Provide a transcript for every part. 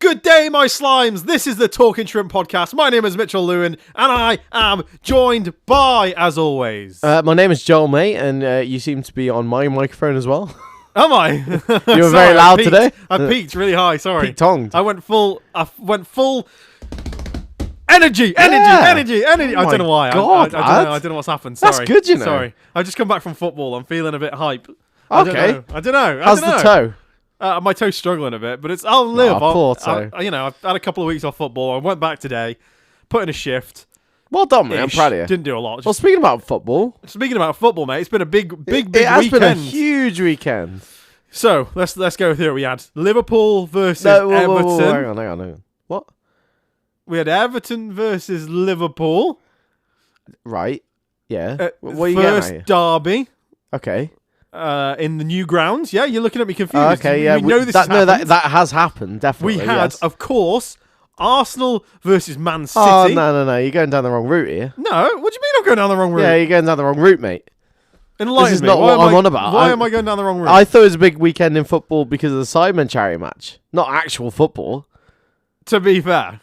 Good day, my slimes. This is the Talking Shrimp podcast. My name is Mitchell Lewin, and I am joined by, as always... my name is Joel, mate, and you seem to be on my microphone as well. Am I? You were very loud today. I peaked really high, sorry. Peaked-onged. I went full... Energy! Yeah. I don't know why. God, I don't know what's happened. Sorry. That's good, you know. Sorry. I've just come back from football. I'm feeling a bit hype. Okay. I don't know. How's the toe? My toe's struggling a bit, but I'll live. Poor toe. I've had a couple of weeks off football. I went back today, put in a shift. Well done, mate. I'm proud of you. Didn't do a lot. Well, speaking about football, mate, it's been a big weekend. It has been a huge weekend. So let's go through it. We had Liverpool versus Everton. Hang on. What? We had Everton versus Liverpool. Right. Yeah. What are you getting at here? Derby. Okay. In the new grounds. Yeah, you're looking at me confused. Okay, yeah. We know this has happened. That has happened, definitely. We had, yes. of course, Arsenal versus Man City. Oh, no. You're going down the wrong route here. No, what do you mean I'm going down the wrong route? Yeah, you're going down the wrong route, mate. Enlighten this is me. not what I'm on about. Why am I going down the wrong route? I thought it was a big weekend in football because of the Sidemen charity match, not actual football. To be fair.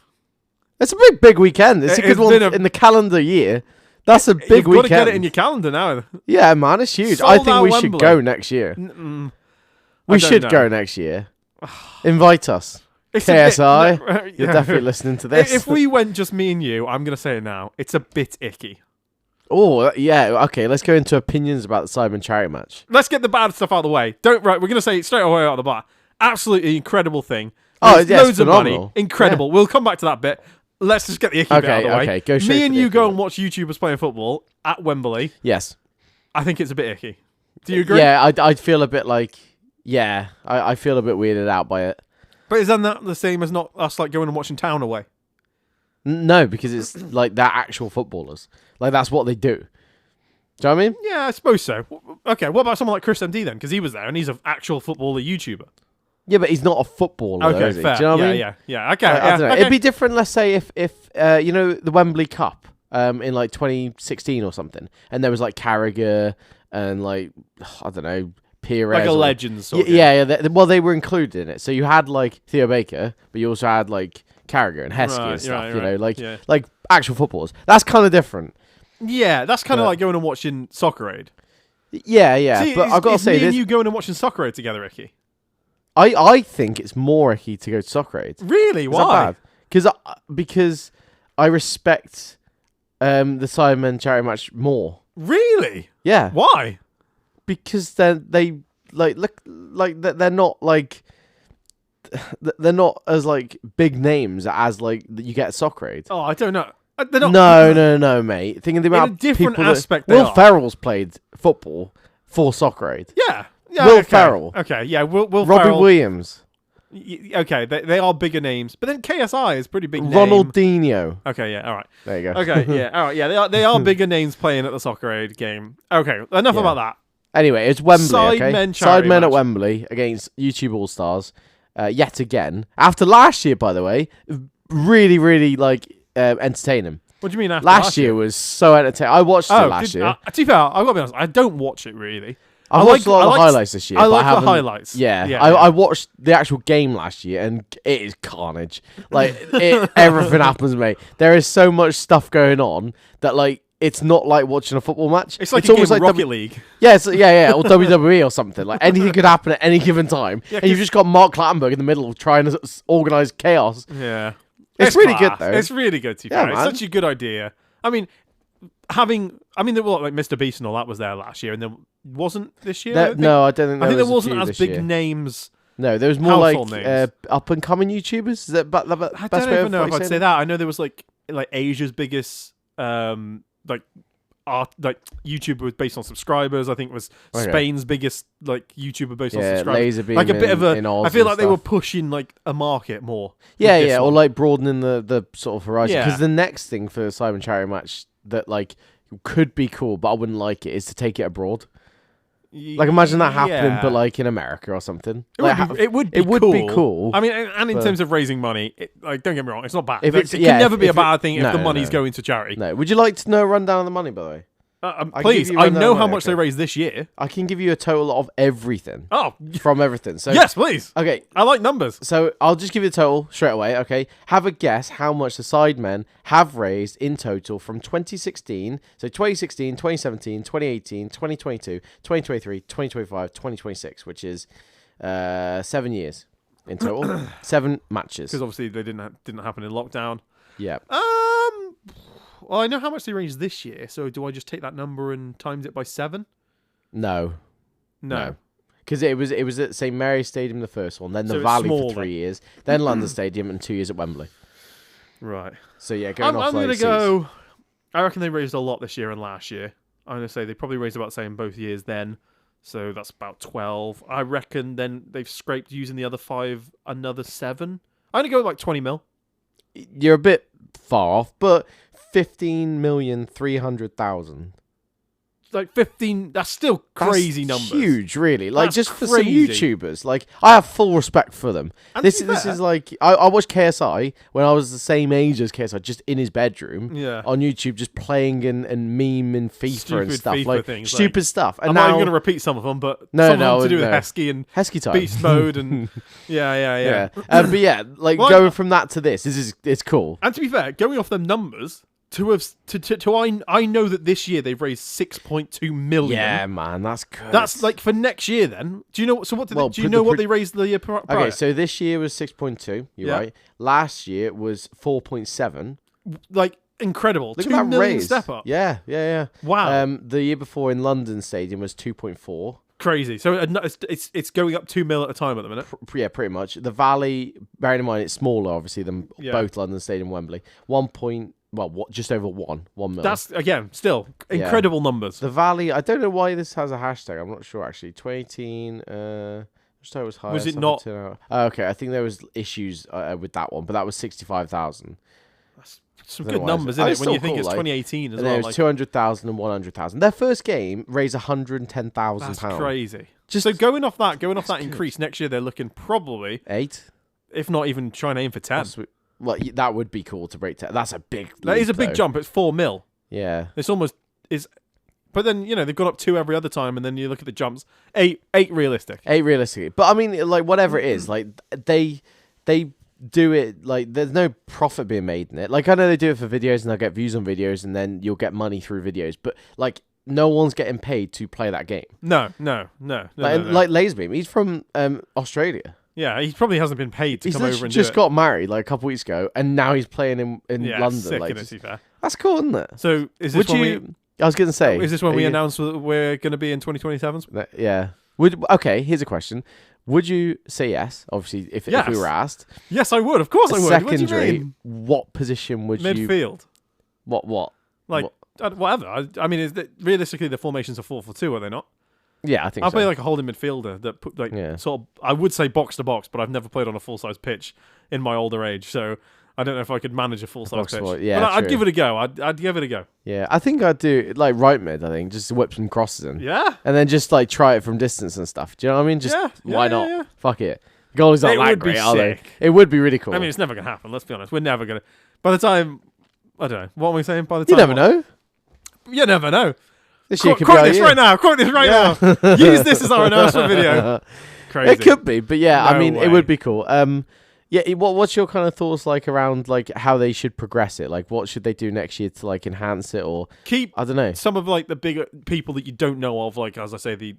It's a big weekend. It's a good one in the calendar year. That's a big weekend. You've got to get it in your calendar now. Yeah, man, it's huge. I think we should go next year. We should go next year. Invite us. KSI, you're definitely listening to this. If we went just me and you, I'm going to say it now, it's a bit icky. Oh, yeah. Okay, let's go into opinions about the Simon charity match. Let's get the bad stuff out of the way. We're going to say it straight away out of the bar. Absolutely incredible thing. There's loads of phenomenal. money. Incredible. Yeah. We'll come back to that bit. Let's just get the icky bit out of the way. Okay, go straight. Me and you go and watch YouTubers playing football at Wembley. Yes. I think it's a bit icky. Do you agree? Yeah, I'd feel a bit like... Yeah, I feel a bit weirded out by it. But isn't that the same as not us like going and watching Town away? No, because it's like they're actual footballers. Like, that's what they do. Do you know what I mean? Yeah, I suppose so. Okay, what about someone like Chris MD then? Because he was there and he's an actual footballer YouTuber. Yeah, but he's not a footballer, okay, is he? fair. Do you know what I mean? Yeah. Okay, I don't know. Okay. It'd be different, let's say, if you know, the Wembley Cup in like 2016 or something, and there was like Carragher and like, I don't know, Pires. Like a legend sort of. Yeah. They were included in it. So you had like Theo Baker, but you also had like Carragher and Heskey and stuff, you know, like actual footballers. That's kind of different. Yeah, that's kind of like going and watching Soccer Aid. Yeah. See, but I've got to say, me and you going and watching Soccer Aid together, Ricky? I think it's more icky to go to Soccer Aid. Really? Why? Because I respect the Sidemen charity match more. Really? Yeah. Why? Because they look like they're not like they're not as like big names as like that you get at Soccer Aid. Oh, I don't know. They're not. No, mate. Think of the amount of different people aspect. Will Ferrell's played football for Soccer Aid. Yeah. Will Ferrell. Okay, yeah. Will Robbie Ferrell. Williams. Okay, they are bigger names, but then KSI is pretty big name. Ronaldinho. Okay, yeah, all right. There you go. Okay, yeah, all right, yeah. They are bigger names playing at the Soccer Aid game. Okay, enough about that. Anyway, it's Wembley. Sidemen at Wembley against YouTube All Stars. Yet again, after last year, by the way, really like entertaining. What do you mean after last year? Was so entertaining. I watched it last year. To be fair, I've got to be honest. I don't watch it really. I watched a lot of the highlights this year. I like the highlights. Yeah. I watched the actual game last year, and it is carnage. Like, everything happens, mate. There is so much stuff going on that, like, it's not like watching a football match. It's almost like Rocket League. Yeah, or WWE or something. Like, anything could happen at any given time. Yeah, and you've just got Mark Clattenburg in the middle trying to organise chaos. Yeah. It's really good, though. It's really good, to be fair. It's such a good idea. I mean, there were like Mr. Beast and all that was there last year, and there wasn't this year. I don't think. I think there wasn't as big names. No, there was more like up and coming YouTubers. Is that the best way? I don't even know if I'd say that. I know there was like Asia's biggest YouTuber was based on subscribers. I think it was Spain's biggest like YouTuber based on subscribers. Laserbeam like a bit of a. I feel like they stuff. were pushing like a market more. Yeah, or like broadening the sort of horizon. Because the next thing for the Simon charity match that like could be cool, but I wouldn't like it, is to take it abroad. Like, imagine that happening, but like in America or something. It would be cool. I mean, and in terms of raising money, don't get me wrong, it's not bad. It can never be a bad thing if the money's going to charity. No. Would you like to know a rundown of the money, by the way? Please, I know how much they raised this year. I can give you a total of everything. Oh, from everything. So yes, please. Okay, I like numbers. So I'll just give you the total straight away. Okay, have a guess how much the Sidemen have raised in total from 2016. So 2016, 2017, 2018, 2022, 2023, 2025, 2026, which is 7 years in total. 7 matches. Because obviously they didn't happen in lockdown. Yeah. Well, I know how much they raised this year, so do I just take that number and times it by 7? No. Because it was at St Mary's Stadium, the first one, then the Valley for 3 years, then London Stadium, and 2 years at Wembley. Right. So yeah, I'm going to go. I reckon they raised a lot this year and last year. I'm going to say they probably raised about the same both years then. So that's about 12. I reckon then they've scraped using the other 5 another 7. I'm going to go with like 20 mil. You're a bit far off, but 15,300,000. Like 15, that's still crazy numbers. Huge, really. Like, that's just for crazy. some YouTubers. Like, I have full respect for them. And this is like, I watched KSI when I was the same age as KSI, just in his bedroom on YouTube, just playing and memeing FIFA stupid and stuff. FIFA like, things, stupid stuff. And I'm now, not even going to repeat some of them, but some of them to do with Heskey and Heskey time. Beast Mode and yeah. But yeah, like, going from that to this it's cool. And to be fair, going off them numbers, I know that this year they've raised 6.2 million. Yeah, man, that's good. That's like for next year. Then do you know? So what? Do you know what they raised the year prior? Okay, so this year was 6.2. You're right. Last year was 4.7. Like incredible. Look 2 at that million raise. Step up. Yeah. Wow. The year before in London Stadium was 2.4. Crazy. So it's going up 2 mil at a time at the minute. Yeah, pretty much. The Valley, bearing in mind it's smaller, obviously, than both London Stadium and Wembley. Just over 1 mil. That's, again, still incredible numbers. The Valley, I don't know why this has a hashtag. I'm not sure, actually. 2018, just thought it was higher. Was it not? Okay, I think there was issues with that one, but that was 65,000. That's some good numbers, isn't it? When you think it's 2018 as well. There was 200,000 and 100,000. Their first game raised £110,000. That's crazy. So going off that increase, next year they're looking probably 8, if not even trying to aim for 10. Well, that would be cool to break 10. That's a big leap, That is a big jump. It's 4 mil. Yeah. It's almost... But then, they've gone up 2 every other time, and then you look at the jumps. 8 realistic. 8 realistically. But, I mean, like, whatever it is, like, they do it, like, there's no profit being made in it. Like, I know they do it for videos, and they'll get views on videos, and then you'll get money through videos. But, like, no one's getting paid to play that game. No. Like Laserbeam, he's from Australia. Yeah, he probably hasn't been paid to come over and do it. He's just got married like a couple weeks ago, and now he's playing in London. Sick, like, to be fair. That's cool, isn't it? So is this I was going to say, is this when we announce we're going to be in 2027? Yeah. Okay, here's a question. Would you say yes? Obviously, if we were asked. Yes, I would. Of course, I would. Secondary, what position would you? Midfield. What? Like whatever. I mean, realistically the formations are 4-4-2, are they not? Yeah, I think I'll play like a holding midfielder that sort of, I would say box to box, but I've never played on a full size pitch in my older age, so I don't know if I could manage a full size pitch. Yeah, but I'd give it a go. I'd give it a go. Yeah, I think I'd do like right mid. I think just whip some crosses in. Yeah, and then just like try it from distance and stuff. Do you know what I mean? Just why not? Yeah. Fuck it. Goalies aren't that great, are they? It would be really cool. I mean, it's never gonna happen. Let's be honest. We're never gonna. By the time, I don't know. What am I saying? By the time, you never know. You never know. This year quote this right now. Quote this right now. Use this as our announcement video. Crazy. It could be, but yeah, No I mean, way. it would be cool. Yeah. What's your kind of thoughts like around like how they should progress it? Like, what should they do next year to like enhance it or keep? I don't know. Some of like the bigger people that you don't know of, like as I say, the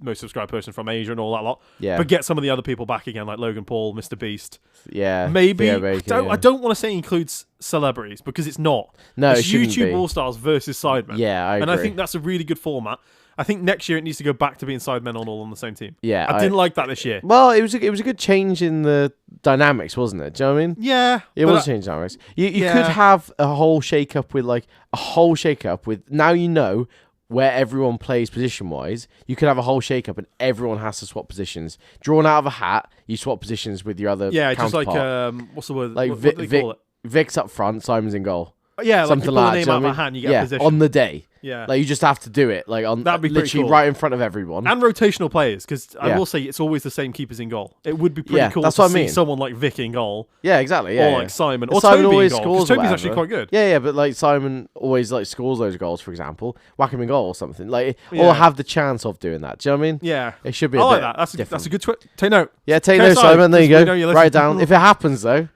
most subscribed person from Asia and all that lot. Yeah. But get some of the other people back again, like Logan Paul, Mr. Beast. Yeah. Maybe. Bacon, I don't want to say includes celebrities because it's not. No, it's it shouldn't YouTube be. All Stars versus Sidemen. Yeah, I agree. And I think that's a really good format. I think next year it needs to go back to being Sidemen all on the same team. Yeah. I didn't like that this year. Well, it was a good change in the dynamics, wasn't it? Do you know what I mean? Yeah. It was a change in dynamics. You could have a whole shake-up with now you know where everyone plays position-wise. You could have a whole shake-up and everyone has to swap positions. Drawn out of a hat, you swap positions with your other just like, counterpart. what's the word? Like what do they call it? Vic's up front, Simon's in goal. Yeah, something you pull like the name that. out of a hat, you get a position. On the day. Yeah. Like, you just have to do it. Like, on That'd be pretty literally cool. right in front of everyone. And rotational players, because I will say it's always the same keepers in goal. It would be pretty cool that's to what I see mean. someone like Vic in goal. Yeah, exactly. Or like Simon. Or Simon Toby always in goal. scores. Because Toby's actually quite good. Yeah, but like Simon always like scores those goals, for example. Whack him in goal or something. Like, or have the chance of doing that. Do you know what I mean? Yeah. It should be I a like bit that. That's different. a good take note. Yeah, take note, Simon. There you go. Write it down. If it happens, though,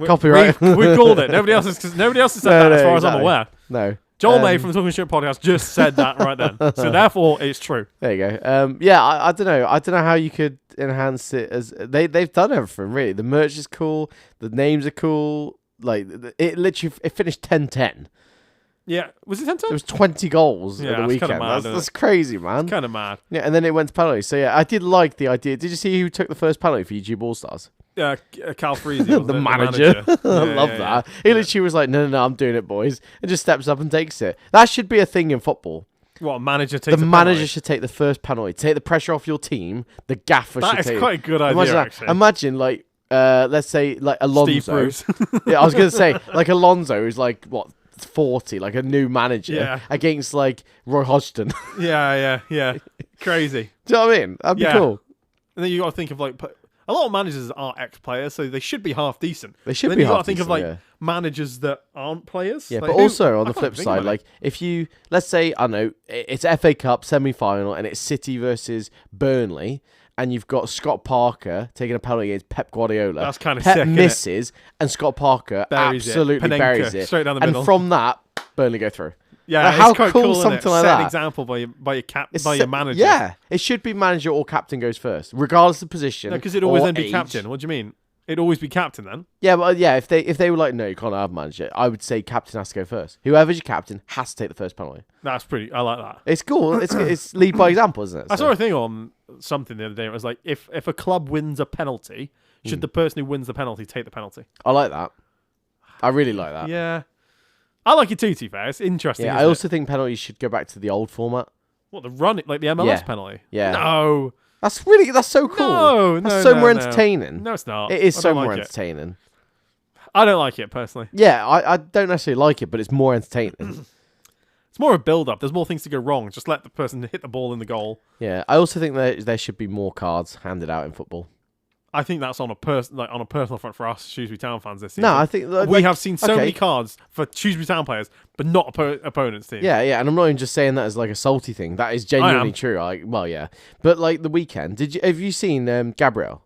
copyright. We've called it. Nobody else has said that as far as I'm aware. No. Joel May from the Talking Shit podcast just said that right then. So therefore, it's true. There you go. Yeah, I don't know. I don't know how you could enhance it. As they've done everything really. The merch is cool. The names are cool. Like, it literally finished 10-10. Yeah, was it 10-10? There was 20 goals Yeah, at the weekend. Mad, that's crazy, man. Kind of mad. Yeah, and then it went to penalties. So yeah, I did like the idea. Did you see who took the first penalty for YouTube All Stars? Cal Freezy, the manager. I love that. Yeah. He literally was like, no, I'm doing it, boys, and just steps up and takes it. That should be a thing in football. What, a manager takes the manager should take the first penalty, take the pressure off your team. The gaffer should take it. That is quite a good idea, actually. Imagine, like, let's say, like, Alonso. Steve Bruce. Yeah, I was going to say, like, Alonso is like, what, 40, like a new manager against, like, Roy Hodgson. Yeah. Crazy. Do you know what I mean? That'd be cool. And then you got to think of, like, a lot of managers are ex-players, so they should be half decent. They should then be you half got to think decent, of, like, managers that aren't players. Yeah, like, but also on the flip side, like, if you, let's say, I don't know, it's FA Cup semi-final and it's City versus Burnley, and you've got Scott Parker taking a penalty against Pep Guardiola. That's kind of Pep sick, misses, and Scott Parker absolutely buries it. Straight down the middle. And from that, Burnley go through. Yeah, like, how quite cool something like Set that. an example by your manager. Yeah, it should be manager or captain goes first, regardless of position. No, because it'd always then be age. captain. What do you mean? It'd always be captain then. Yeah, but if they were like, no, you can't have manager, I would say captain has to go first. Whoever's your captain has to take the first penalty. That's pretty. I like that. It's cool. It's lead by example, isn't it? I saw a thing on something the other day. It was like, if a club wins a penalty, should the person who wins the penalty take the penalty? I like that. I really like that. Yeah. I like it too, to be fair. It's interesting. Yeah, I also think penalties should go back to the old format. What, the run, like the MLS penalty? Yeah. No. That's so cool. That's so more entertaining. No, it's not. It is so more entertaining. I don't like it, personally. Yeah, I don't necessarily like it, but it's more entertaining. It's more a build-up. There's more things to go wrong. Just let the person hit the ball in the goal. Yeah, I also think there should be more cards handed out in football. I think that's on a personal front for us Shrewsbury Town fans this season. No, I think we have seen so many cards for Shrewsbury Town players, but not opponents' teams. Yeah, and I'm not even just saying that as like a salty thing. That is genuinely true. But like the weekend, have you seen Gabriel?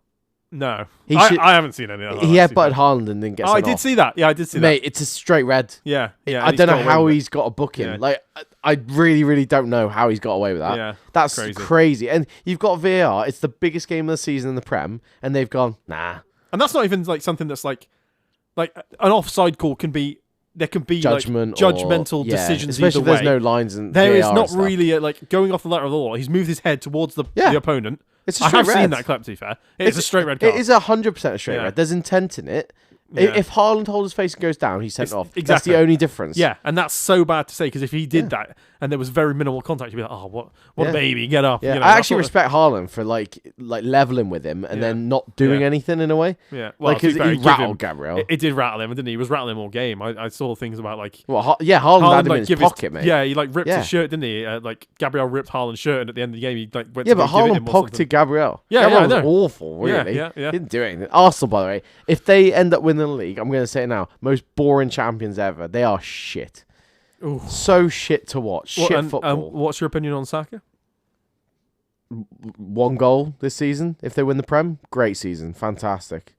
No, I haven't seen any of that. He headbutted Haaland and then gets. I did see that. Yeah, I did see that. Mate, it's a straight red. Yeah. I don't know how he's got a booking. Yeah. Like, I really, really don't know how he's got away with that. Yeah, that's crazy. And you've got VAR. It's the biggest game of the season in the Prem, and they've gone nah. And that's not even like something that's like an offside call can be. There can be judgmental decisions, especially either if there's no lines and there VAR is not really like going off the letter of the law. He's moved his head towards the opponent. It's a straight red. Seen that clip, to be fair. It's a straight red card. It is 100% a straight red. There's intent in it. Yeah. If Haaland holds his face and goes down, he's sent off. Exactly. That's the only difference. Yeah, and that's so bad to say, because if he did that and there was very minimal contact, you'd be like, oh, what a baby, get up. Yeah. You know, I actually respect Haaland for like leveling with him and then not doing anything in a way. Yeah, well, like, he rattled Gabriel. It did rattle him, didn't he? He was rattling him all game. I saw things about like... Haaland had him in his pocket, mate. Yeah, he like ripped his shirt, didn't he? Like Gabriel ripped Haaland's shirt, and at the end of the game, he like went to but Haaland pocketed Gabriel. Yeah, Gabriel was awful, really. Yeah. He didn't do anything. Arsenal, by the way, if they end up winning the league, I'm going to say it now, most boring champions ever. They are shit. Ooh. So shit to watch. Football. What's your opinion on Saka? 1 goal this season. If they win the Prem, great season. Fantastic.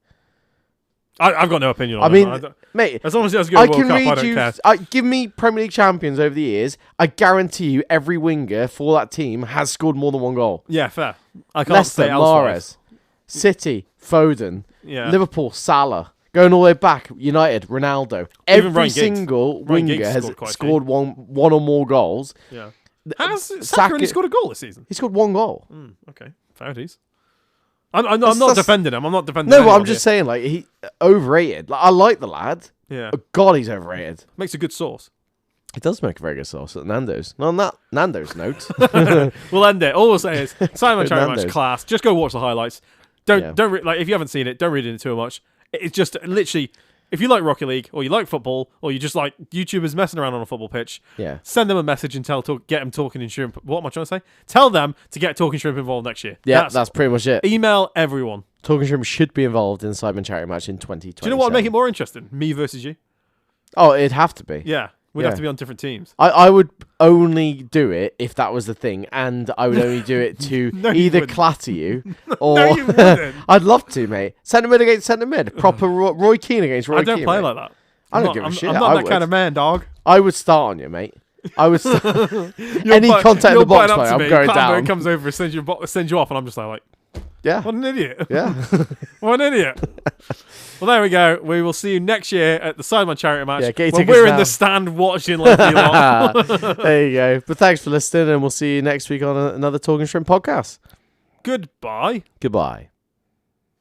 I've got no opinion on it. Mate, as long as he has a good World Cup, I don't care. Give me Premier League champions over the years. I guarantee you every winger for that team has scored more than 1 goal. Yeah, fair. I can't Leicester, say elsewise. Mahrez, City, Foden, yeah. Liverpool, Salah. Going all the way back, United, Ronaldo. Every single winger has scored one or more goals. Yeah. Has Saka only scored a goal this season? He scored 1 goal. Okay, fair dues. I'm not defending him. I'm not defending him. No, but I'm just saying, like, he overrated. Like, I like the lad. Yeah. But God, he's overrated. Makes a good sauce. It does make a very good sauce at Nando's. Not on that Nando's note. We'll end it. All we'll say is, Simon Cherry Match class. Just go watch the highlights. Don't read, like, if you haven't seen it, don't read into it too much. It's just literally if you like Rocket League or you like football or you just like YouTubers messing around on a football pitch, send them a message and get them Talking and Shrimp. What am I trying to say? Tell them to get Talking Shrimp involved next year. Yeah, that's pretty much it. Email everyone. Talking Shrimp should be involved in the Sidemen charity match in 2020. Do you know what would make it more interesting? Me versus you. Oh, it'd have to be. Yeah. We'd have to be on different teams. I would only do it if that was the thing, and I would only do it to either clatter you or... No, you wouldn't. I'd love to, mate. Centre mid against centre mid. Proper Roy Keane against Roy Keane. I don't play mate. like that. I don't give a shit. I'm not that kind of man, dog. I would start on you, mate. I would any contact in the box play, I'm going down. Comes over, sends you off, and I'm just like, yeah. What an idiot. Yeah. What an idiot. Well, there we go. We will see you next year at the Sidemen charity match when we're in the stand watching like you lot. There you go. But thanks for listening, and we'll see you next week on another Talking Shrimp podcast. Goodbye. Goodbye.